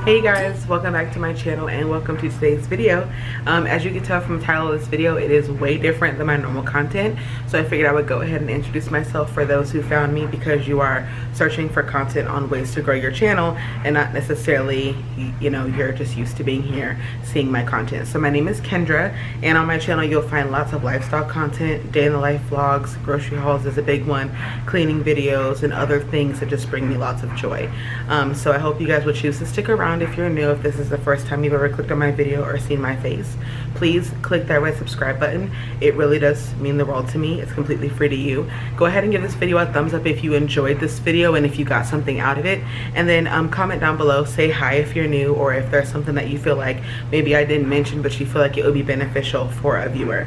Hey guys, welcome back to my channel and welcome to today's video. As you can tell from the title of this video, it is way different than my normal content, so I figured I would go ahead and introduce myself for those who found me because you are searching for content on ways to grow your channel and not necessarily, you know, you're just used to being here seeing my content. So my name is Kendra, and on my channel you'll find lots of lifestyle content, day in the life vlogs, grocery hauls is a big one, cleaning videos, and other things that just bring me lots of joy. So I hope you guys would choose to stick around. If you're new, if this is the first time you've ever clicked on my video or seen my face, please click that red subscribe button. It really does mean the world to me. It's completely free to you. Go ahead and give this video a thumbs up if you enjoyed this video and if you got something out of it, and then comment down below, say hi if you're new, or if there's something that you feel like maybe I didn't mention but you feel like it would be beneficial for a viewer.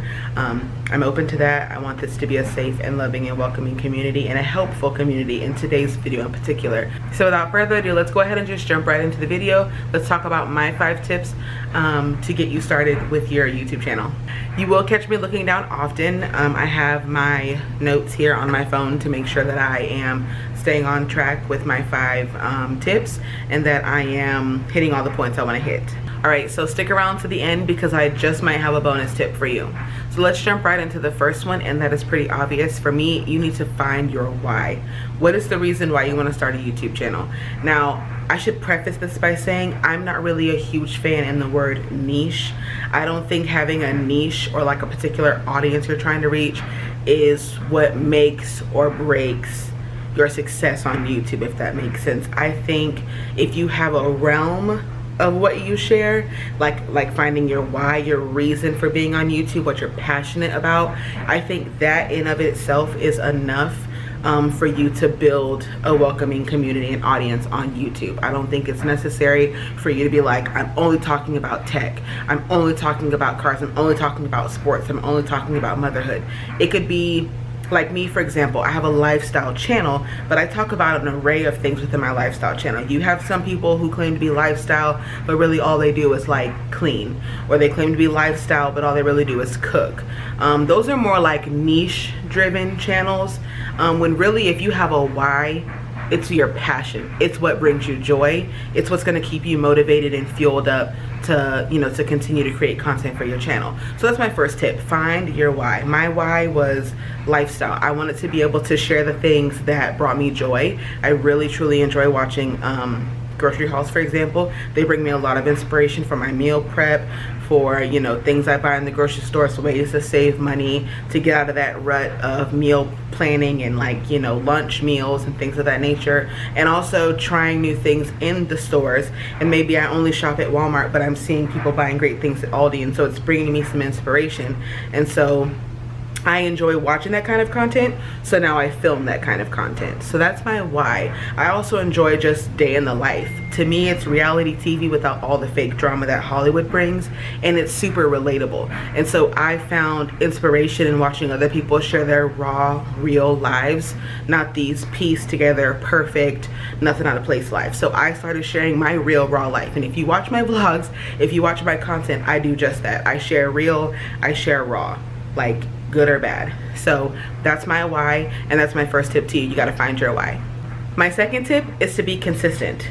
I'm open to that. I want this to be a safe and loving and welcoming community, and a helpful community in today's video in particular. So without further ado, let's go ahead and just jump right into the video. Let's talk about my 5 tips to get you started with your YouTube channel. You will catch me looking down often. I have my notes here on my phone to make sure that I am staying on track with my 5 tips and that I am hitting all the points I want to hit. Alright, so stick around to the end because I just might have a bonus tip for you. So let's jump right into the first one, and that is pretty obvious. For me, you need to find your why. What is the reason why you want to start a YouTube channel? Now, I should preface this by saying I'm not really a huge fan in the word niche. I don't think having a niche or like a particular audience you're trying to reach is what makes or breaks your success on YouTube, if that makes sense. I think if you have a realm of what you share, like finding your why, your reason for being on YouTube, what you're passionate about, I think that in of itself is enough for you to build a welcoming community and audience on YouTube. I don't think it's necessary for you to be like, I'm only talking about tech, I'm only talking about cars, I'm only talking about sports, I'm only talking about motherhood. It could be like me, for example. I have a lifestyle channel, but I talk about an array of things within my lifestyle channel. You have some people who claim to be lifestyle, but really all they do is like clean, or they claim to be lifestyle, but all they really do is cook. Those are more like niche driven channels, when really if you have a why, it's your passion, it's what brings you joy, it's what's going to keep you motivated and fueled up to, you know, to continue to create content for your channel. So that's my first tip. Find your why. My why was lifestyle. I wanted to be able to share the things that brought me joy. I really truly enjoy watching grocery hauls, for example. They bring me a lot of inspiration for my meal prep, for, you know, things I buy in the grocery store, so ways to save money, to get out of that rut of meal planning and, like, you know, lunch meals and things of that nature, and also trying new things in the stores. And maybe I only shop at Walmart, but I'm seeing people buying great things at Aldi, and so it's bringing me some inspiration. And so I enjoy watching that kind of content, so now I film that kind of content. So that's my why. I also enjoy just day in the life. To me, it's reality TV without all the fake drama that Hollywood brings, and it's super relatable. And so I found inspiration in watching other people share their raw, real lives, not these pieced together, perfect, nothing out of place lives. So I started sharing my real, raw life. And if you watch my vlogs, if you watch my content, I do just that. I share real, I share raw, like good or bad. So that's my why, and that's my first tip to you. You got to find your why. My second tip is to be consistent,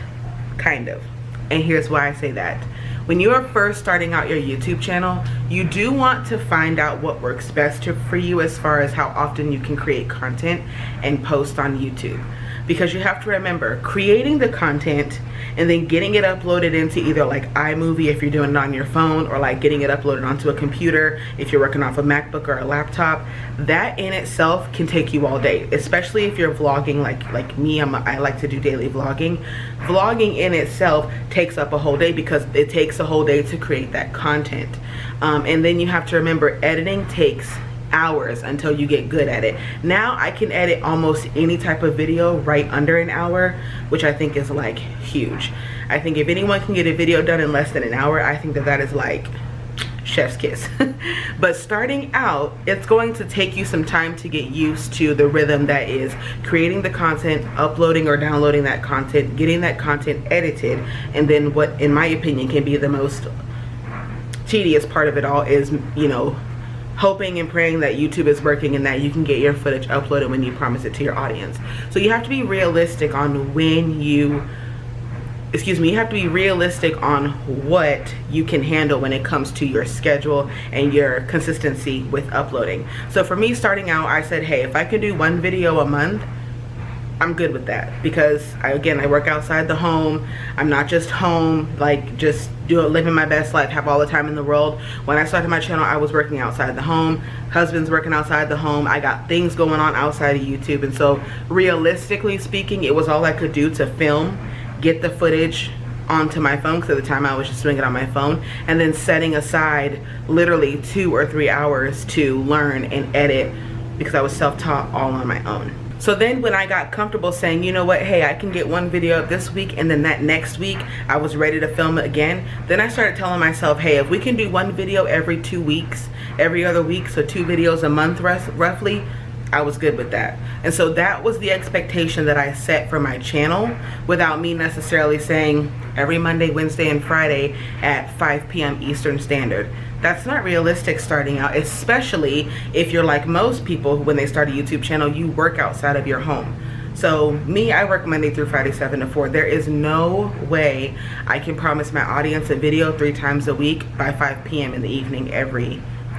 kind of. And here's why I say that. When you are first starting out your YouTube channel, you do want to find out what works best for you as far as how often you can create content and post on YouTube. Because you have to remember, creating the content and then getting it uploaded into either like iMovie if you're doing it on your phone, or like getting it uploaded onto a computer if you're working off a MacBook or a laptop, that in itself can take you all day. Especially if you're vlogging like me, I like to do daily vlogging. Vlogging in itself takes up a whole day because it takes a whole day to create that content. And then you have to remember, editing takes hours until you get good at it. Now I can edit almost any type of video right under an hour, which I think is like huge. I think if anyone can get a video done in less than an hour, I think that that is like chef's kiss. But starting out, it's going to take you some time to get used to the rhythm that is creating the content, uploading or downloading that content, getting that content edited, and then what in my opinion can be the most tedious part of it all is, you know, hoping and praying that YouTube is working and that you can get your footage uploaded when you promise it to your audience. So you have to be realistic on when you excuse me, you have to be realistic on what you can handle when it comes to your schedule and your consistency with uploading. So for me starting out, I said, hey, if I could do 1 video a month, I'm good with that, because I work outside the home. I'm not just home, like just living my best life, have all the time in the world. When I started my channel, I was working outside the home. Husband's working outside the home. I got things going on outside of YouTube. And so realistically speaking, it was all I could do to film, get the footage onto my phone, because at the time I was just doing it on my phone, and then setting aside literally 2 or 3 hours to learn and edit, because I was self-taught all on my own. So then when I got comfortable saying, you know what, hey, I can get 1 video up this week, and then that next week I was ready to film it again, then I started telling myself, hey, if we can do 1 video every 2 weeks, every other week, so 2 videos a month roughly, I was good with that. And so that was the expectation that I set for my channel, without me necessarily saying every Monday, Wednesday, and Friday at 5 p.m. Eastern Standard. That's not realistic starting out, especially if you're like most people when they start a YouTube channel, you work outside of your home. So me, I work Monday through Friday 7 to 4. There is no way I can promise my audience a video 3 times a week by 5 p.m. in the evening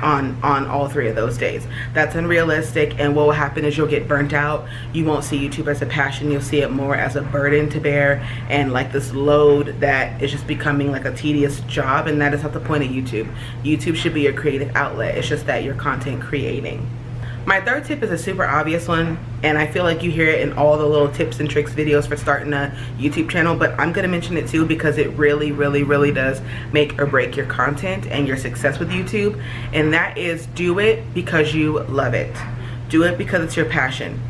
on all 3 of those days. That's unrealistic, and what will happen is you'll get burnt out. You won't see YouTube as a passion. You'll see it more as a burden to bear, and like this load that is just becoming like a tedious job, and that is not the point of YouTube. YouTube should be a creative outlet. It's just that you're content creating. My third tip is a super obvious one, and I feel like you hear it in all the little tips and tricks videos for starting a YouTube channel, but I'm gonna mention it too because it really, really, really does make or break your content and your success with YouTube. And that is, do it because you love it. Do it because it's your passion.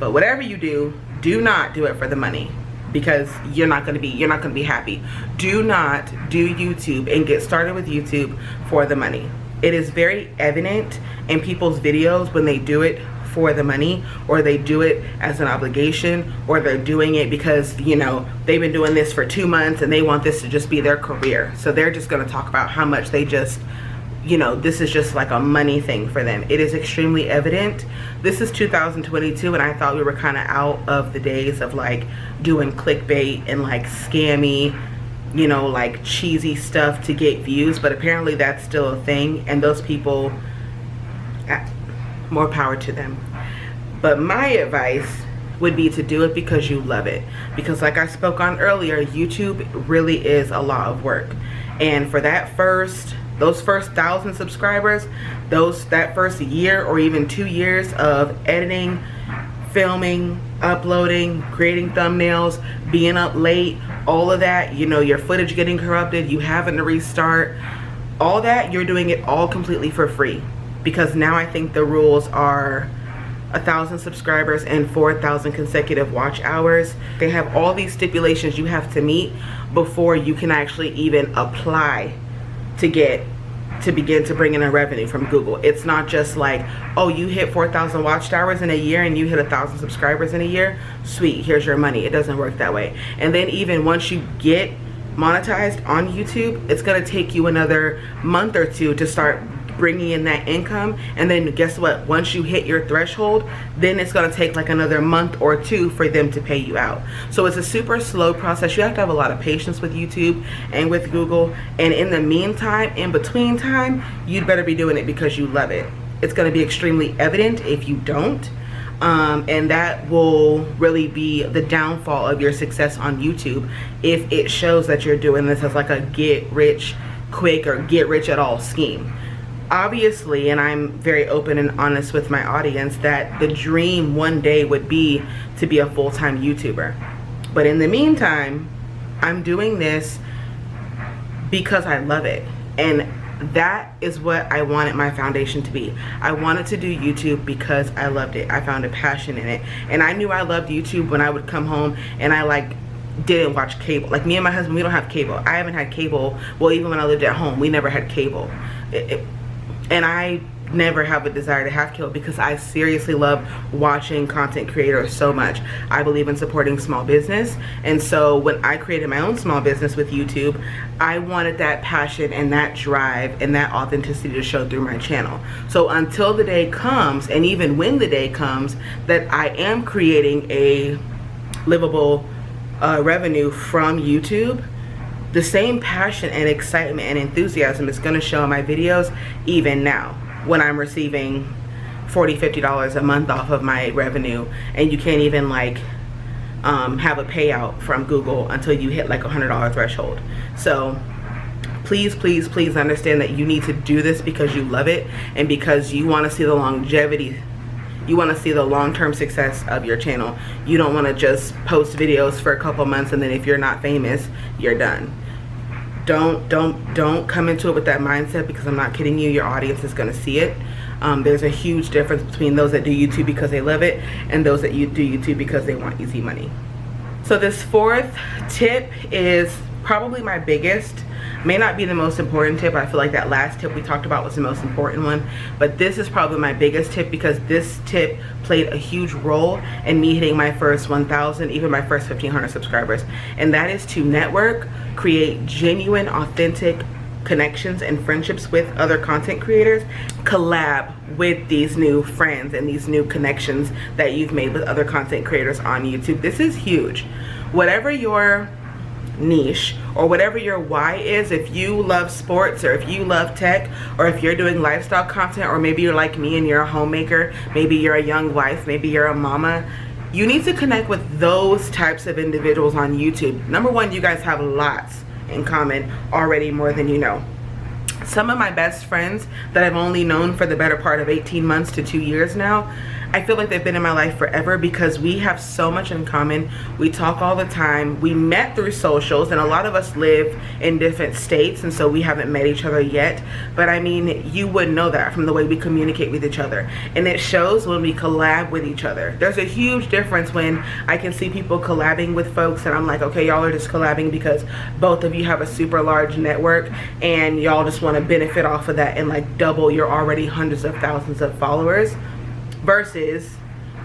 But whatever you do not do it for the money, because you're not gonna be happy. Do not do YouTube and get started with YouTube for the money. It is very evident in people's videos when they do it for the money, or they do it as an obligation, or they're doing it because, you know, they've been doing this for 2 months and they want this to just be their career. So they're just gonna talk about how much they just, you know, this is just like a money thing for them. It is extremely evident. This is 2022, and I thought we were kind of out of the days of like doing clickbait and like scammy, you know, like cheesy stuff to get views, but apparently that's still a thing, and those people, more power to them. But my advice would be to do it because you love it, because like I spoke on earlier, YouTube really is a lot of work. And for those first 1,000 subscribers, that first year or even 2 years of editing, filming, uploading, creating thumbnails, being up late, all of that, you know, your footage getting corrupted, you having to restart, all that, you're doing it all completely for free. Because now I think the rules are 1,000 subscribers and 4,000 consecutive watch hours. They have all these stipulations you have to meet before you can actually even apply to begin to bring in a revenue from Google. It's not just like, oh, you hit 4,000 watch hours in a year and you hit 1,000 subscribers in a year, sweet, here's your money. It doesn't work that way. And then even once you get monetized on YouTube, it's gonna take you another month or 2 to start bringing in that income. And then guess what, once you hit your threshold, then it's going to take like another month or 2 for them to pay you out. So it's a super slow process. You have to have a lot of patience with YouTube and with Google, and in the meantime, in between time, you'd better be doing it because you love it. It's going to be extremely evident if you don't, and that will really be the downfall of your success on YouTube if it shows that you're doing this as like a get rich quick or get rich at all scheme. Obviously, and I'm very open and honest with my audience, that the dream one day would be to be a full-time YouTuber. But in the meantime, I'm doing this because I love it. And that is what I wanted my foundation to be. I wanted to do YouTube because I loved it. I found a passion in it. And I knew I loved YouTube when I would come home and I didn't watch cable. Like me and my husband, we don't have cable. I haven't had cable. Well, even when I lived at home, we never had cable. And I never have a desire to have cable because I seriously love watching content creators so much. I believe in supporting small business, and so when I created my own small business with YouTube, I wanted that passion and that drive and that authenticity to show through my channel. So until the day comes, and even when the day comes, that I am creating a livable revenue from YouTube, the same passion and excitement and enthusiasm is going to show in my videos even now when I'm receiving $40, $50 a month off of my revenue, and you can't even like have a payout from Google until you hit like $100 threshold. So please, please, please understand that you need to do this because you love it and because you want to see the longevity. You want to see the long-term success of your channel. You don't want to just post videos for a couple months and then if you're not famous, you're done. Don't come into it with that mindset, because I'm not kidding you, your audience is going to see it. There's a huge difference between those that do YouTube because they love it and those that do YouTube because they want easy money. So this fourth tip is probably my biggest. May not be the most important tip. I feel like that last tip we talked about was the most important one, but this is probably my biggest tip because this tip played a huge role in me hitting my first 1,000, even my first 1,500 subscribers, and that is to network, create genuine, authentic connections and friendships with other content creators, collab with these new friends and these new connections that you've made with other content creators on YouTube. This is huge. Whatever your niche or whatever your why is, if you love sports or if you love tech or if you're doing lifestyle content, or maybe you're like me and you're a homemaker, maybe you're a young wife, maybe you're a mama, you need to connect with those types of individuals on YouTube. Number one, you guys have lots in common already, more than you know. Some of my best friends that I've only known for the better part of 18 months to 2 years now, I feel like they've been in my life forever because we have so much in common. We talk all the time. We met through socials, and a lot of us live in different states, and so we haven't met each other yet. But I mean, you would know that from the way we communicate with each other. And it shows when we collab with each other. There's a huge difference when I can see people collabing with folks and I'm like, okay, y'all are just collabing because both of you have a super large network and y'all just want to benefit off of that and like double your already hundreds of thousands of followers, versus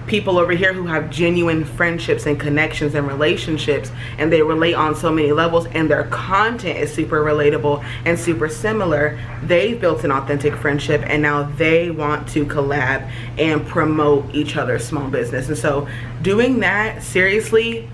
people over here who have genuine friendships and connections and relationships, and they relate on so many levels, and their content is super relatable and super similar. They've built an authentic friendship and now they want to collab and promote each other's small business. And so doing that, seriously,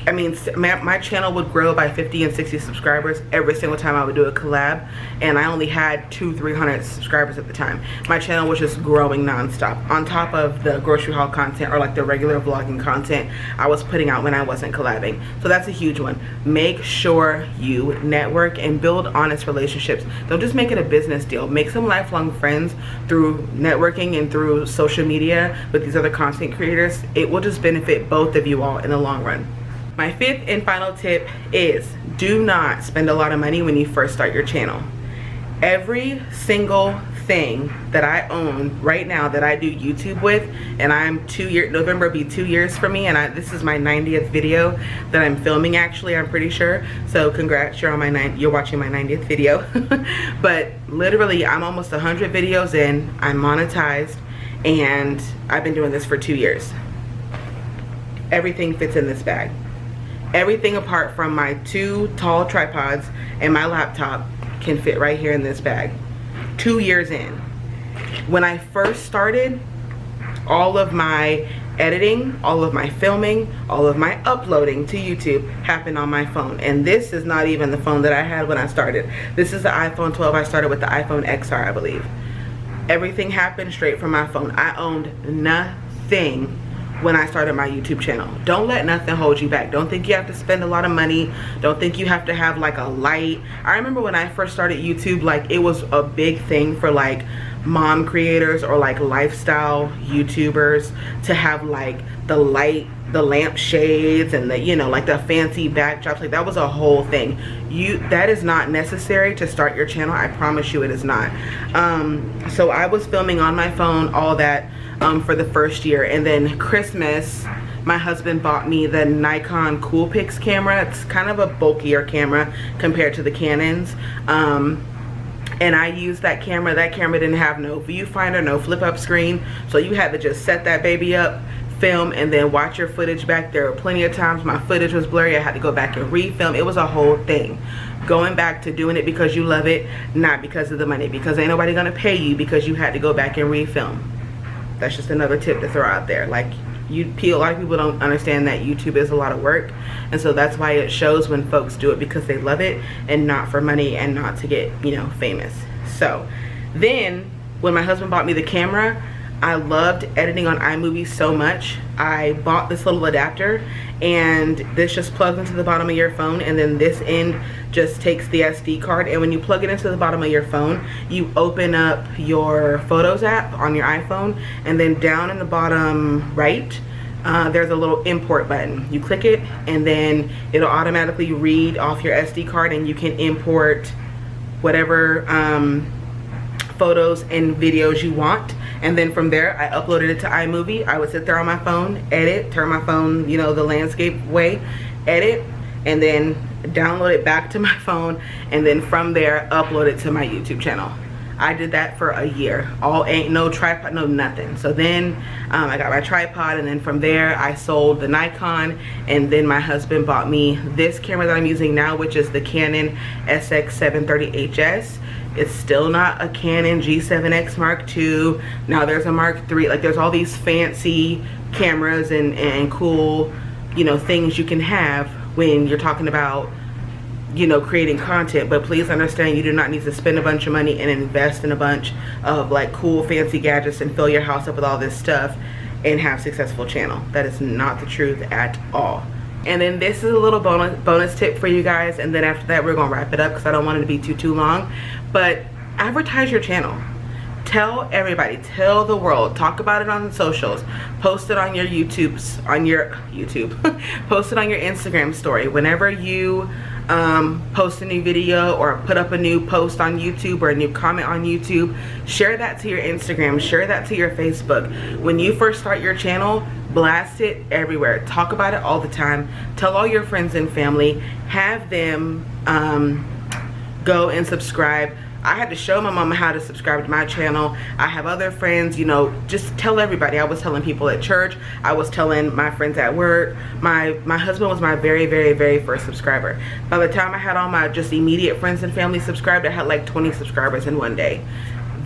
I mean, my channel would grow by 50 and 60 subscribers every single time I would do a collab, and I only had 200-300 subscribers at the time. My channel was just growing nonstop on top of the grocery haul content or like the regular vlogging content I was putting out when I wasn't collabing. So that's a huge one. Make sure you network and build honest relationships. Don't just make it a business deal. Make some lifelong friends through networking and through social media with these other content creators. It will just benefit both of you all in the long run. My fifth and final tip is do not spend a lot of money when you first start your channel. Every single thing that I own right now that I do YouTube with, and I'm 2 years, November will be 2 years for me, and this is my 90th video that I'm filming, actually, I'm pretty sure. So congrats, you're watching my 90th video. But literally I'm almost 100 videos in, I'm monetized, and I've been doing this for 2 years. Everything fits in this bag. Everything apart from my 2 tall tripods and my laptop can fit right here in this bag. 2 years in. When I first started, all of my editing, all of my filming, all of my uploading to YouTube happened on my phone. And this is not even the phone that I had when I started. This is the iPhone 12. I started with the iPhone XR, I believe. Everything happened straight from my phone. I owned nothing when I started my YouTube channel. Don't let nothing hold you back. Don't think you have to spend a lot of money. Don't think you have to have like a light. I remember when I first started YouTube, like it was a big thing for like mom creators or like lifestyle YouTubers to have like the light, the lamp shades, and the, you know, like the fancy backdrops. Like that was a whole thing. That is not necessary to start your channel. I promise you it is not. So I was filming on my phone, all that, for the first year. And then Christmas, my husband bought me the Nikon Coolpix camera. It's kind of a bulkier camera compared to the Canons. And I used that camera. That camera didn't have no viewfinder, no flip up screen. So you had to just set that baby up, film, and then watch your footage back. There were plenty of times my footage was blurry. I had to go back and refilm. It was a whole thing. Going back to doing it because you love it, not because of the money, because ain't nobody gonna pay you because you had to go back and refilm. That's just another tip to throw out there. Like, A lot of people don't understand that YouTube is a lot of work, and so that's why it shows when folks do it, because they love it and not for money and not to get, you know, famous. So then when my husband bought me the camera, I loved editing on iMovie so much. I bought this little adapter, and this just plugs into the bottom of your phone, and then this end just takes the SD card, and when you plug it into the bottom of your phone, you open up your Photos app on your iPhone, and then down in the bottom right, there's a little import button. You click it, and then it'll automatically read off your SD card, and you can import whatever photos and videos you want. And then from there, I uploaded it to iMovie. I would sit there on my phone, edit, turn my phone, you know, the landscape way, edit, and then download it back to my phone, and then from there, upload it to my YouTube channel. I did that for a year. Ain't no tripod, no nothing. So then I got my tripod, and then from there, I sold the Nikon, and then my husband bought me this camera that I'm using now, which is the Canon SX730HS. It's still not a Canon G7X Mark II. Now there's a Mark III. Like, there's all these fancy cameras and cool, you know, things you can have when you're talking about, you know, creating content. But please understand, you do not need to spend a bunch of money and invest in a bunch of like cool fancy gadgets and fill your house up with all this stuff and have a successful channel. That is not the truth at all. And then this is a little bonus tip for you guys, and then after that we're gonna wrap it up because I don't want it to be too long. But advertise your channel. Tell everybody, tell the world, talk about it on the socials, post it on your post it on your Instagram story. Whenever you post a new video or put up a new post on YouTube or a new comment on YouTube, share that to your Instagram, share that to your Facebook. When you first start your channel, blast it everywhere. Talk about it all the time. Tell all your friends and family. Have them go and subscribe. I had to show my mama how to subscribe to my channel. I have other friends, you know, just tell everybody. I was telling people at church. I was telling my friends at work. My husband was my very first subscriber. By the time I had all my just immediate friends and family subscribed, I had like 20 subscribers in one day.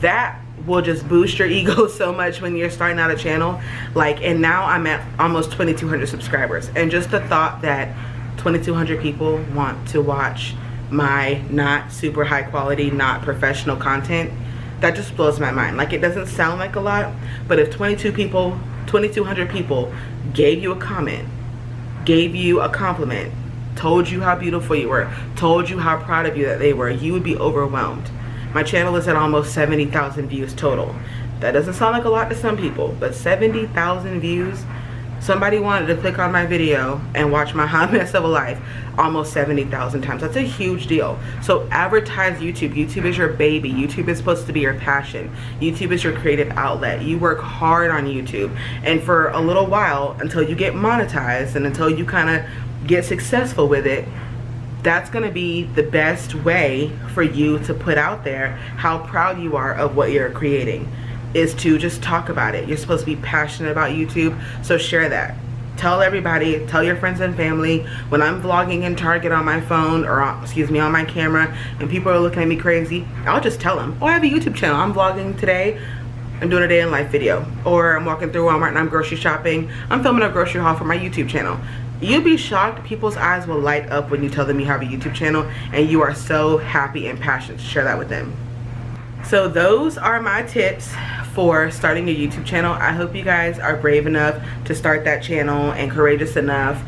That will just boost your ego so much when you're starting out a channel. Like, and now I'm at almost 2,200 subscribers. And just the thought that 2,200 people want to watch my not super high quality, not professional content, that just blows my mind. Like, it doesn't sound like a lot, but if 2,200 people gave you a comment, gave you a compliment, told you how beautiful you were, told you how proud of you that they were, you would be overwhelmed. My channel is at almost 70,000 views total. That doesn't sound like a lot to some people, but 70,000 views. Somebody wanted to click on my video and watch my hot mess of a life almost 70,000 times. That's a huge deal. So advertise YouTube. YouTube is your baby. YouTube is supposed to be your passion. YouTube is your creative outlet. You work hard on YouTube, and for a little while, until you get monetized and until you kind of get successful with it, that's going to be the best way for you to put out there how proud you are of what you're creating, is to just talk about it. You're supposed to be passionate about YouTube, so share that. Tell everybody, tell your friends and family. When I'm vlogging in Target on my phone, or excuse me, on my camera, and people are looking at me crazy, I'll just tell them, oh, I have a YouTube channel. I'm vlogging today. I'm doing a day in life video. Or I'm walking through Walmart and I'm grocery shopping. I'm filming a grocery haul for my YouTube channel. You'll be shocked. People's eyes will light up when you tell them you have a YouTube channel and you are so happy and passionate to share that with them. So those are my tips for starting a YouTube channel. I hope you guys are brave enough to start that channel and courageous enough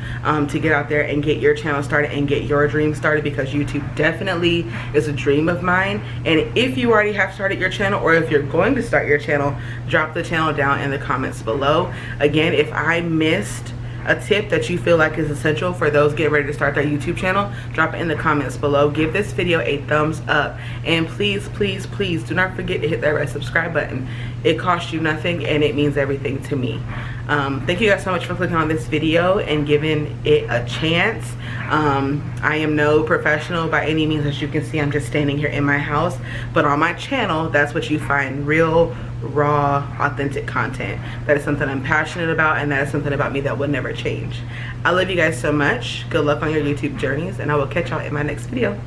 to get out there and get your channel started and get your dream started, because YouTube definitely is a dream of mine. And if you already have started your channel, or if you're going to start your channel, drop the channel down in the comments below. Again, if I missed a tip that you feel like is essential for those getting ready to start their YouTube channel, drop it in the comments below. Give this video a thumbs up, and please do not forget to hit that red subscribe button. It costs you nothing and it means everything to me. Thank you guys so much for clicking on this video and giving it a chance. I am no professional by any means. As you can see, I'm just standing here in my house, but on my channel, that's what you find: real, raw, authentic content. That is something I'm passionate about, and that is something about me that will never change. I love you guys so much. Good luck on your YouTube journeys, and I will catch y'all in my next video.